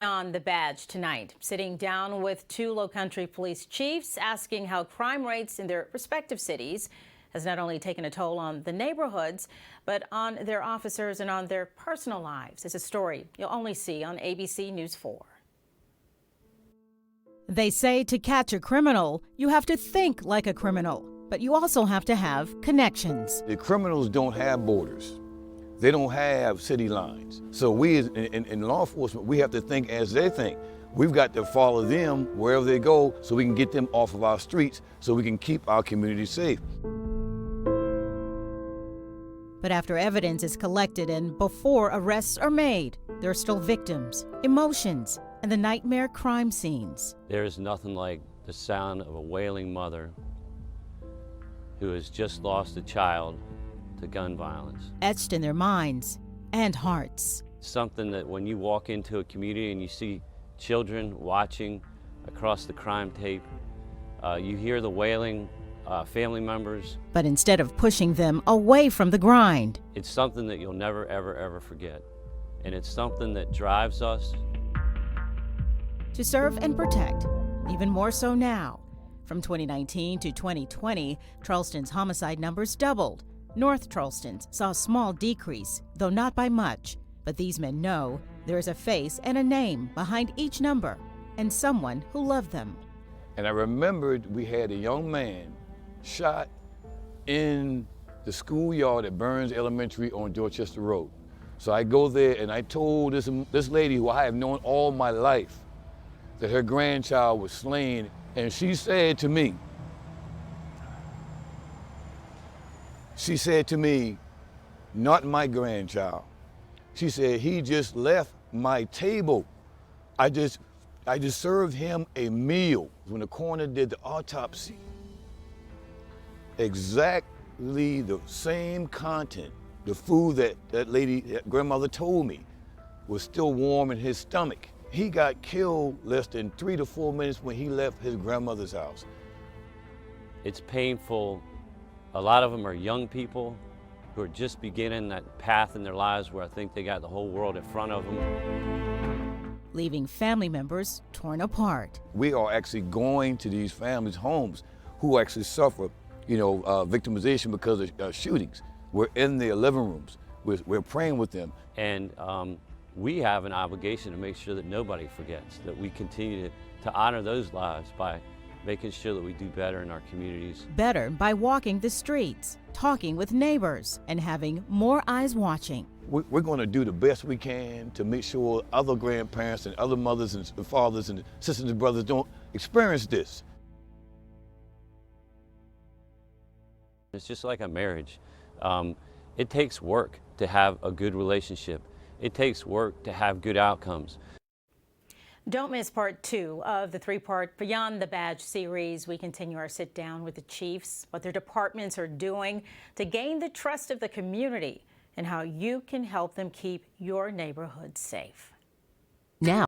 On the badge tonight, sitting down with two Lowcountry police chiefs, asking how crime rates in their respective cities has not only taken a toll on the neighborhoods, but on their officers and on their personal lives. It's a story you'll only see on ABC News 4. They say to catch a criminal, you have to think like a criminal, but you also have to have connections. The criminals don't have borders. They don't have city lines. So we in law enforcement, we have to think as they think. We've got to follow them wherever they go so we can get them off of our streets so we can keep our community safe. But after evidence is collected and before arrests are made, there are still victims, emotions, and the nightmare crime scenes. There is nothing like the sound of a wailing mother who has just lost a child to gun violence. Etched in their minds and hearts. Something that when you walk into a community and you see children watching across the crime tape, you hear the wailing family members. But instead of pushing them away from the grind, it's something that you'll never, ever, ever forget. And it's something that drives us to serve and protect, even more so now. From 2019 to 2020, Charleston's homicide numbers doubled. North Charleston's saw a small decrease, though not by much. But these men know there is a face and a name behind each number, and someone who loved them. And I remembered we had a young man shot in the schoolyard at Burns Elementary on Dorchester Road. So I go there and I told this lady who I have known all my life that her grandchild was slain, and she said to me, not my grandchild. She said, he just left my table. I just served him a meal. When the coroner did the autopsy, exactly the same content, the food that grandmother told me was still warm in his stomach. He got killed less than 3 to 4 minutes when he left his grandmother's house. It's painful. A lot of them are young people who are just beginning that path in their lives where I think they got the whole world in front of them. Leaving family members torn apart. We are actually going to these families' homes who actually suffer, victimization because of shootings. We're in their living rooms. We're praying with them. And we have an obligation to make sure that nobody forgets, that we continue to honor those lives by making sure that we do better in our communities. Better by walking the streets, talking with neighbors, and having more eyes watching. We're going to do the best we can to make sure other grandparents and other mothers and fathers and sisters and brothers don't experience this. It's just like a marriage. It takes work to have a good relationship. It takes work to have good outcomes. Don't miss part 2 of the 3-part Beyond the Badge series. We continue our sit down with the chiefs, what their departments are doing to gain the trust of the community, and how you can help them keep your neighborhood safe.